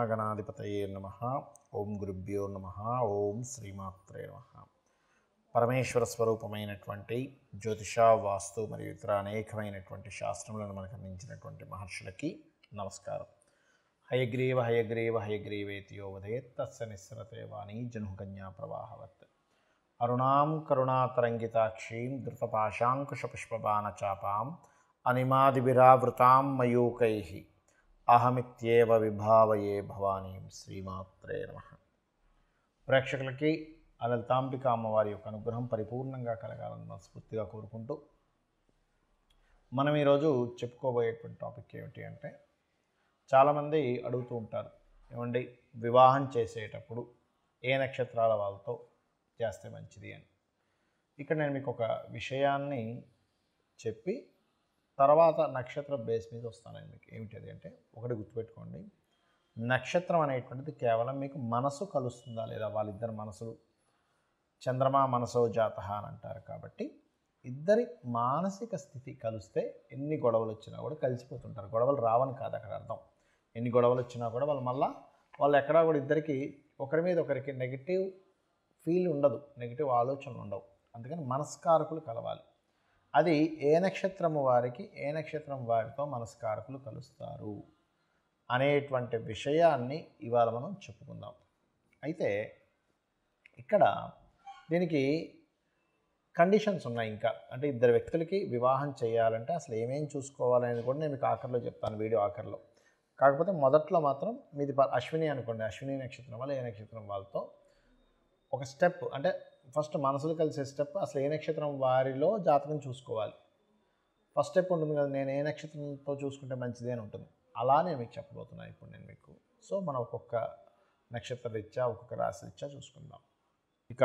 మహాగణాధిపతయే నమః. ఓం గురుభ్యో నమః. ఓం శ్రీమాత్రే నమః. పరమేశ్వర స్వరూపమైనటువంటి జ్యోతిష, వాస్తు మరియు ఇతర అనేకమైనటువంటి శాస్త్రములను మనకు అందించినటువంటి మహర్షులకి నమస్కారం. హయగ్రీవ హయగ్రీవ హయగ్రీవేతి యో వదేత్ తస్య నిస్సరతే వాణీ జనుకన్యా ప్రవాహవత్. అరుణాం కరుణాతరంగితాక్షీం ధృతపాశాంకుశపుష్పబాణచాపాం అనిమాదిభిరావృతాం మయూకైః అహమిత్యేవ విభావయే భవానీం. శ్రీమాత్రే నమః. ప్రేక్షకులకి ఆ లలితాంబిక అమ్మవారి యొక్క అనుగ్రహం పరిపూర్ణంగా కలగాలని మనస్ఫూర్తిగా కోరుకుంటూ మనం ఈరోజు చెప్పుకోబోయేటువంటి టాపిక్ ఏమిటి అంటే, చాలామంది అడుగుతూ ఉంటారు, ఏమండి వివాహం చేసేటప్పుడు ఏ నక్షత్రాల వాళ్ళతో చేస్తే మంచిది అని. ఇక్కడ నేను మీకు ఒక విషయాన్ని చెప్పి తర్వాత నక్షత్ర బేస్ మీద వస్తానండి. మీకు ఏమిటది అంటే, ఒకటి గుర్తుపెట్టుకోండి, నక్షత్రం అనేటువంటిది కేవలం మీకు మనసు కలుస్తుందా లేదా, వాళ్ళిద్దరు మనసులు చంద్రమా మనసో జాతః అని అంటారు. కాబట్టి ఇద్దరి మానసిక స్థితి కలిస్తే ఎన్ని గొడవలు వచ్చినా కూడా కలిసిపోతుంటారు. గొడవలు రావని కాదు అక్కడ అర్థం. ఎన్ని గొడవలు వచ్చినా కూడా వాళ్ళు ఎక్కడా కూడా ఇద్దరికి ఒకరి మీద ఒకరికి నెగిటివ్ ఫీల్ ఉండదు, నెగిటివ్ ఆలోచనలు ఉండవు. అందుకని మనస్కారకులు కలవాలి. అది ఏ నక్షత్రము వారికి ఏ నక్షత్రం వారితో మనస్కారకులు కలుస్తారు అనేటువంటి విషయాన్ని ఇవాళ మనం చెప్పుకుందాం. అయితే ఇక్కడ దీనికి కండిషన్స్ ఉన్నాయి. ఇంకా అంటే ఇద్దరు వ్యక్తులకి వివాహం చేయాలంటే అసలు ఏమేమి చూసుకోవాలనేది కూడా నేను మీకు ఆఖరిలో చెప్తాను, వీడియో ఆఖరిలో. కాకపోతే మొదట్లో మాత్రం మీది అశ్విని అనుకోండి, అశ్విని నక్షత్రం వల్ల ఏ నక్షత్రం వాళ్ళతో ఒక స్టెప్, అంటే ఫస్ట్ మనసులు కలిసే స్టెప్, అసలు ఏ నక్షత్రం వారిలో జాతకం చూసుకోవాలి. ఫస్ట్ స్టెప్ ఉంటుంది కదా, నేను ఏ నక్షత్రంతో చూసుకుంటే మంచిది అని ఉంటుంది. అలా నేను మీకు చెప్పబోతున్నాను ఇప్పుడు నేను మీకు. సో మనం ఒక్కొక్క నక్షత్ర రీత్యా ఒక్కొక్క రాశి రీత్యా చూసుకుందాం. ఇక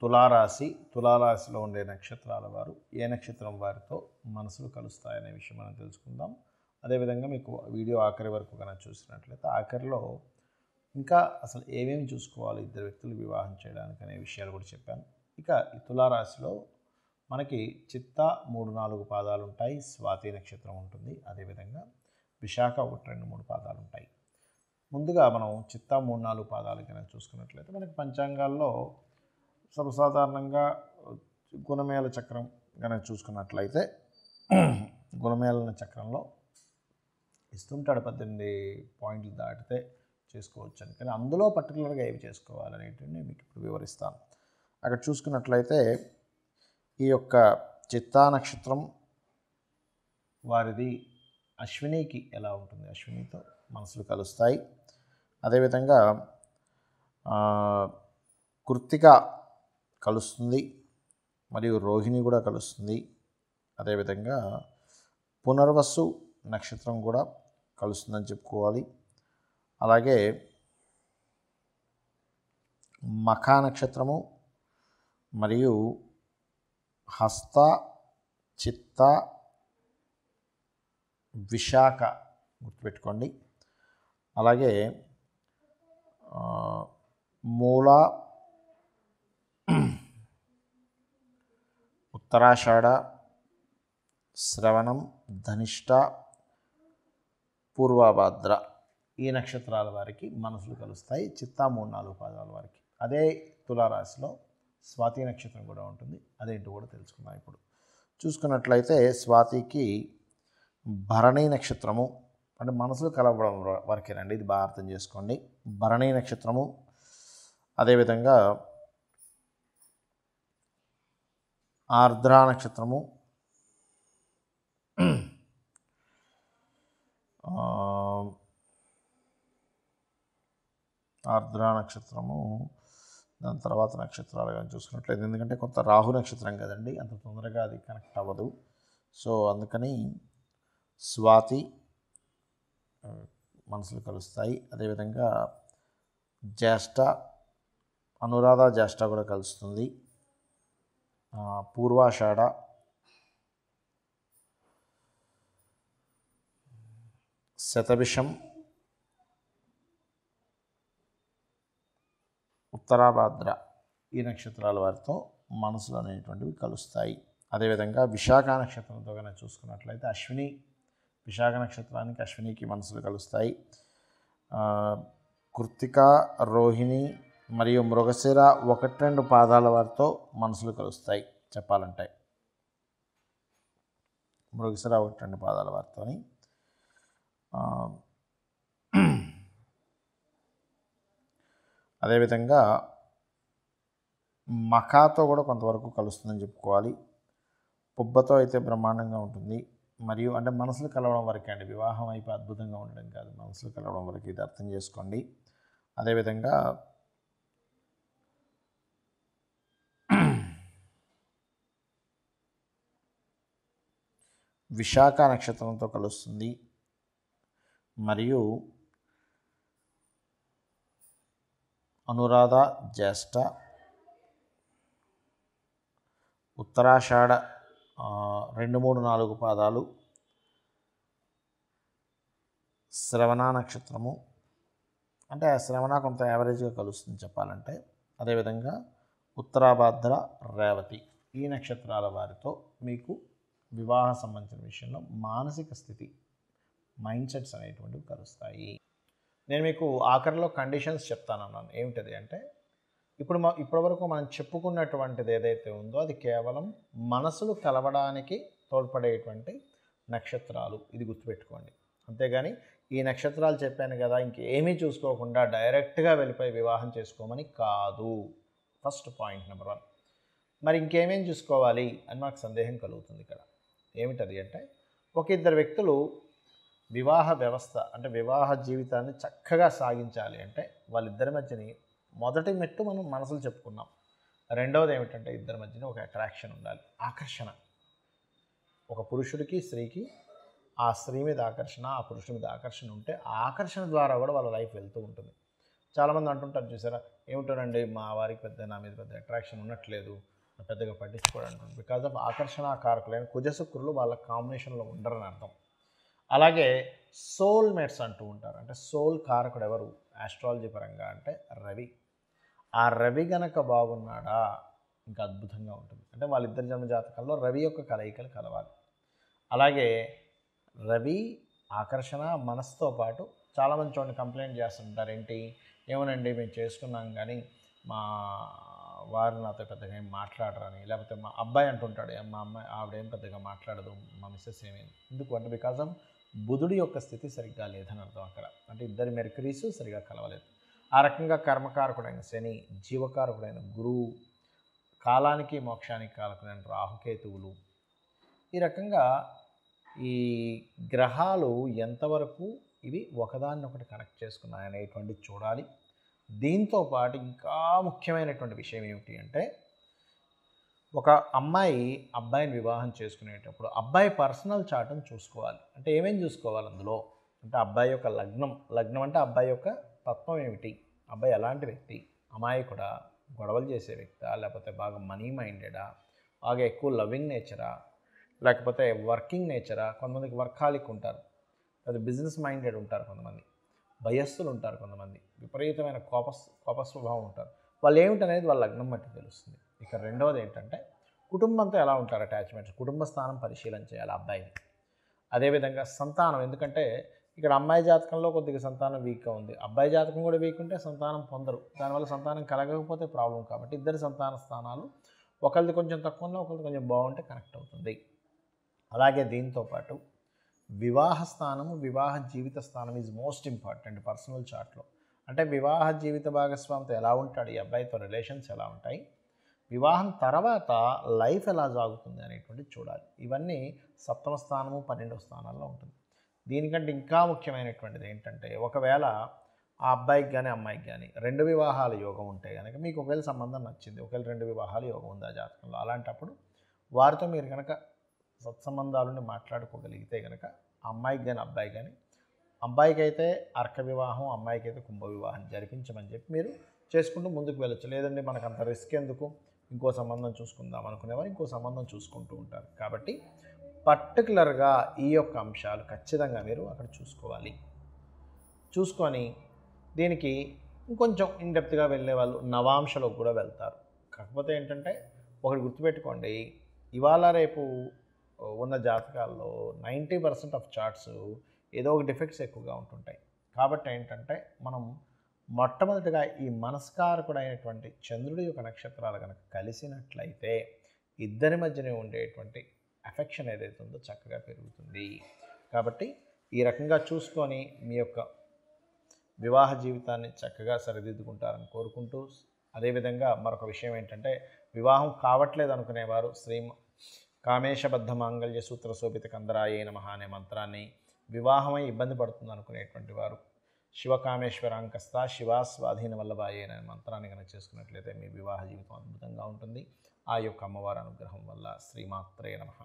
తులారాశిలో ఉండే నక్షత్రాల వారు ఏ నక్షత్రం వారితో మనసులు కలుస్తాయనే విషయం మనం తెలుసుకుందాం. అదేవిధంగా మీకు వీడియో ఆఖరి వరకు కనుక చూసినట్లయితే ఆఖరిలో ఇంకా అసలు ఏమేమి చూసుకోవాలి ఇద్దరు వ్యక్తులు వివాహం చేయడానికి అనే విషయాలు కూడా చెప్పాను. ఇక ఈ తులారాశిలో మనకి చిత్త 3-4 పాదాలు ఉంటాయి, స్వాతి నక్షత్రం ఉంటుంది, అదేవిధంగా విశాఖ 1-2-3 పాదాలు ఉంటాయి. ముందుగా మనం చిత్త 3-4 పాదాలు కనుక చూసుకున్నట్లయితే మనకి పంచాంగాల్లో సర్వసాధారణంగా గుణమేళ చక్రం కనుక చూసుకున్నట్లయితే గుణమేళ చక్రంలో ఇస్తుంటాడు 18 పాయింట్లు దాటితే చేసుకోవచ్చు అని. కానీ అందులో పర్టికులర్గా ఏవి చేసుకోవాలనేటివి మీకు ఇప్పుడు వివరిస్తాను. అక్కడ చూసుకున్నట్లయితే ఈ యొక్క చిత్తా నక్షత్రం వారిది అశ్వినికి ఎలా ఉంటుంది, అశ్వినితో మనసులు కలుస్తాయి. అదేవిధంగా కృత్తిక కలుస్తుంది మరియు రోహిణి కూడా కలుస్తుంది. అదేవిధంగా పునర్వసు నక్షత్రం కూడా కలుస్తుందని చెప్పుకోవాలి. అలాగే మఖా నక్షత్రము మరియు హస్త, చిత్త, విశాఖ గుర్తుపెట్టుకోండి. అలాగే మూల, ఉత్తరాషాఢ, శ్రవణం, ధనిష్ట, పూర్వభాద్ర ఈ నక్షత్రాల వారికి మనసులు కలుస్తాయి. చిత్తా 3-4 పాదాల వారికి. అదే తులారాశిలో స్వాతి నక్షత్రం కూడా ఉంటుంది. అదేంటో కూడా తెలుసుకుందాం ఇప్పుడు. చూసుకున్నట్లయితే స్వాతికి భరణి నక్షత్రము, అంటే మనసులు కలవడం వరకేనండి, ఇది బాగా అర్థం చేసుకోండి. భరణి నక్షత్రము, అదేవిధంగా ఆర్ద్ర నక్షత్రము, దాని తర్వాత నక్షత్రాలు కానీ చూసుకున్నట్లయితే, ఎందుకంటే కొంత రాహు నక్షత్రం కదండి, అంత తొందరగా అది కనెక్ట్ అవ్వదు. సో అందుకని స్వాతి మనసులు కలుస్తాయి. అదేవిధంగా జ్యేష్ఠ, అనురాధ జ్యేష్ఠ కూడా కలుస్తుంది. పూర్వాషాఢ, శతభిషం, ఉత్తరాభాద్ర ఈ నక్షత్రాల వారితో మనసులు అనేటువంటివి కలుస్తాయి. అదేవిధంగా విశాఖ నక్షత్రంతో కనుక చూసుకున్నట్లయితే అశ్విని, విశాఖ నక్షత్రానికి అశ్వినికి మనసులు కలుస్తాయి. కృత్తిక, రోహిణి మరియు మృగశిర 1-2 పాదాల వారితో మనసులు కలుస్తాయి చెప్పాలంటే. మృగశిర 1-2 పాదాల వారితోని అదేవిధంగా మఖాతో కూడా కొంతవరకు కలుస్తుందని చెప్పుకోవాలి. పుబ్బతో అయితే బ్రహ్మాండంగా ఉంటుంది. మరియు అంటే మనసులు కలవడం వరకే అండి, వివాహం అయిపోయి అద్భుతంగా ఉండడం కాదు, మనసులు కలవడం వరకు, ఇది అర్థం చేసుకోండి. అదేవిధంగా విశాఖ నక్షత్రంతో కలుస్తుంది. మరియు అనురాధ, జ్యేష్ఠ, ఉత్తరాషాఢ 2, 3, 4 పాదాలు, శ్రవణ నక్షత్రము, అంటే శ్రవణ కొంత యావరేజ్గా కలుస్తుంది చెప్పాలంటే. అదేవిధంగా ఉత్తరాభాద్ర, రేవతి ఈ నక్షత్రాల వారితో మీకు వివాహ సంబంధించిన విషయంలో మానసిక స్థితి, మైండ్ సెట్స్ అనేటువంటివి కలుస్తాయి. నేను మీకు ఆఖరిలో కండిషన్స్ చెప్తానన్నాను. ఏమిటది అంటే, ఇప్పటివరకు మనం చెప్పుకున్నటువంటిది ఏదైతే ఉందో అది కేవలం మనసులు కలవడానికి తోడ్పడేటువంటి నక్షత్రాలు, ఇది గుర్తుపెట్టుకోండి. అంతేగాని ఈ నక్షత్రాలు చెప్పాను కదా ఇంకేమీ చూసుకోకుండా డైరెక్ట్గా వెళ్ళిపోయి వివాహం చేసుకోమని కాదు. First point number 1. మరి ఇంకేమేం చూసుకోవాలి అని మాకు సందేహం కలుగుతుంది ఇక్కడ. ఏమిటది అంటే, ఒక ఇద్దరు వ్యక్తులు వివాహ వ్యవస్థ అంటే వివాహ జీవితాన్ని చక్కగా సాగించాలి అంటే వాళ్ళిద్దరి మధ్యని మొదటి మెట్టు మనం మనసులు చెప్పుకున్నాం. రెండవది ఏమిటంటే ఇద్దరి మధ్యన ఒక అట్రాక్షన్ ఉండాలి, ఆకర్షణ. ఒక పురుషుడికి స్త్రీకి ఆ స్త్రీ మీద ఆకర్షణ, ఆ పురుషుడి మీద ఆకర్షణ ఉంటే ఆ ఆకర్షణ ద్వారా కూడా వాళ్ళ లైఫ్ వెళ్తూ ఉంటుంది. చాలామంది అంటుంటారు చూసారా, ఏమిటోనండి మా వారికి నా మీద పెద్ద అట్రాక్షన్ ఉండట్లేదు, పెద్దగా పట్టించుకోవడం అంటుంది. బికాజ్ ఆఫ్ ఆకర్షణ కారకులైన కుజశుక్రులు వాళ్ళ కాంబినేషన్లో ఉండరని అర్థం. అలాగే సోల్మేట్స్ అంటూ ఉంటారు. అంటే సోల్ కారకుడు ఎవరు ఆస్ట్రాలజీ పరంగా అంటే రవి. ఆ రవి గనక బాగున్నాడా ఇంకా అద్భుతంగా ఉంటుంది. అంటే వాళ్ళిద్దరి జన్మ జాతకాల్లో రవి యొక్క కలయికలు కలవాలి. అలాగే రవి ఆకర్షణ మనసుతో పాటు చాలామంది చూడండి కంప్లైంట్ చేస్తుంటారు, ఏంటి ఏమోనండి మేము చేసుకున్నాం కానీ మా వారు నాతో పెద్దగా ఏం మాట్లాడరని, లేకపోతే మా అబ్బాయి అంటుంటాడు మా అమ్మాయి ఆవిడేం పెద్దగా మాట్లాడదు, మా మిస్సెస్ ఏమేమి. ఎందుకు అంటే బికాజ్ ఆఫ్ బుధుడి యొక్క స్థితి సరిగ్గా లేదని అర్థం అక్కడ. అంటే ఇద్దరి మెర్క్యూరీస్ సరిగ్గా కలవలేదు. ఆ రకంగా కర్మకారకుడైన శని, జీవకారకుడైన గురువు, కాలానికి మోక్షానికి కారకుడైన రాహుకేతువులు, ఈ రకంగా ఈ గ్రహాలు ఎంతవరకు ఇవి ఒకదాన్నొకటి కనెక్ట్ చేసుకున్నాయనేటువంటిది చూడాలి. దీంతో పాటు ఇంకా ముఖ్యమైనటువంటి విషయం ఏమిటి అంటే, ఒక అమ్మాయి అబ్బాయిని వివాహం చేసుకునేటప్పుడు అబ్బాయి పర్సనల్ చార్ట్ని చూసుకోవాలి. అంటే ఏమేమి చూసుకోవాలి అందులో అంటే, అబ్బాయి యొక్క లగ్నం అంటే అబ్బాయి యొక్క తత్వం ఏమిటి, అబ్బాయి ఎలాంటి వ్యక్తి, అమాయకుడా, గొడవలు చేసే వ్యక్తా, లేకపోతే బాగా మనీ మైండెడా, బాగా ఎక్కువ లవింగ్ నేచరా, లేకపోతే వర్కింగ్ నేచరా. కొంతమందికి వర్కాలిక్ ఉంటారు, అది బిజినెస్ మైండెడ్ ఉంటారు, కొంతమంది భయస్థులు ఉంటారు, కొంతమంది విపరీతమైన కోప స్వభావం ఉంటారు. వాళ్ళు ఏమిటనేది వాళ్ళ లగ్నం బట్టి తెలుస్తుంది. ఇక రెండవది ఏంటంటే కుటుంబంతో ఎలా ఉంటారు అటాచ్మెంట్స్, కుటుంబ స్థానం పరిశీలన చేయాలి అబ్బాయిని. అదేవిధంగా సంతానం, ఎందుకంటే ఇక్కడ అమ్మాయి జాతకంలో కొద్దిగా సంతానం వీక్గా ఉంది, అబ్బాయి జాతకం కూడా వీక్ ఉంటే సంతానం పొందరు, దానివల్ల సంతానం కలగకపోతే ప్రాబ్లం. కాబట్టి ఇద్దరి సంతాన స్థానాలు ఒకరిది కొంచెం తక్కువ ఉన్నా ఒకరిది కొంచెం బాగుంటే కనెక్ట్ అవుతుంది. అలాగే దీంతోపాటు వివాహ స్థానము, వివాహ జీవిత స్థానం ఈజ్ మోస్ట్ ఇంపార్టెంట్ పర్సనల్ చార్ట్లో. అంటే వివాహ జీవిత భాగస్వామితో ఎలా ఉంటాడు, ఈ అబ్బాయితో రిలేషన్స్ ఎలా ఉంటాయి, వివాహం తర్వాత లైఫ్ ఎలా సాగుతుంది అనేటువంటిది చూడాలి. ఇవన్నీ 7వ స్థానము 12వ స్థానాల్లో ఉంటుంది. దీనికంటే ఇంకా ముఖ్యమైనటువంటిది ఏంటంటే, ఒకవేళ ఆ అబ్బాయికి కానీ అమ్మాయికి కానీ 2 వివాహాల యోగం ఉంటే కనుక, మీకు ఒకవేళ సంబంధం నచ్చింది, ఒకవేళ 2 వివాహాల యోగం ఉంది ఆ జాతకంలో, అలాంటప్పుడు వారితో మీరు కనుక సత్సంబంధాలను మాట్లాడుకోగలిగితే కనుక అమ్మాయికి కానీ అబ్బాయి కానీ, అబ్బాయికి అయితే అర్క వివాహం, అమ్మాయికి అయితే కుంభ వివాహం జరిపించమని చెప్పి మీరు చేసుకుంటూ ముందుకు వెళ్ళొచ్చు. లేదండి మనకు అంత రిస్క్ ఎందుకు, ఇంకో సంబంధం చూసుకుందాం అనుకునేవారు ఇంకో సంబంధం చూసుకుంటూ ఉంటారు. కాబట్టి పర్టికులర్గా ఈ యొక్క అంశాలు ఖచ్చితంగా మీరు అక్కడ చూసుకోవాలి. చూసుకొని దీనికి ఇంకొంచెం ఇన్డెప్త్గా వెళ్ళే వాళ్ళు నవాంశలోకి కూడా వెళ్తారు. కాకపోతే ఏంటంటే ఒకటి గుర్తుపెట్టుకోండి, ఇవాళ రేపు ఉన్న జాతకాల్లో 90% ఆఫ్ చార్ట్స్ ఏదో ఒక డిఫెక్ట్స్ ఎక్కువగా ఉంటుంటాయి. కాబట్టి ఏంటంటే మనం మొట్టమొదటిగా ఈ మనస్కారకుడైనటువంటి చంద్రుడి యొక్క నక్షత్రాలు కనుక కలిసినట్లయితే ఇద్దరి మధ్యనే ఉండేటువంటి అఫెక్షన్ ఏదైతే ఉందో చక్కగా పెరుగుతుంది. కాబట్టి ఈ రకంగా చూసుకొని మీ యొక్క వివాహ జీవితాన్ని చక్కగా సరిదిద్దుకుంటారని కోరుకుంటూ, అదేవిధంగా మరొక విషయం ఏంటంటే, వివాహం కావట్లేదు అనుకునేవారు కామేశబద్ధ మాంగళ్య సూత్ర శోభిత కందరాయే నమః అనే మంత్రాన్ని, వివాహమై ఇబ్బంది పడుతుంది అనుకునేటువంటి వారు శివకామేశ్వరాంకస్త శివాస్వాధీన వల్లభాయే అనే మంత్రాన్ని కనుక చేసుకున్నట్లయితే మీ వివాహ జీవితం అద్భుతంగా ఉంటుంది. ఆ యొక్క అమ్మవారి అనుగ్రహం వల్ల. శ్రీమాత్రే నమః.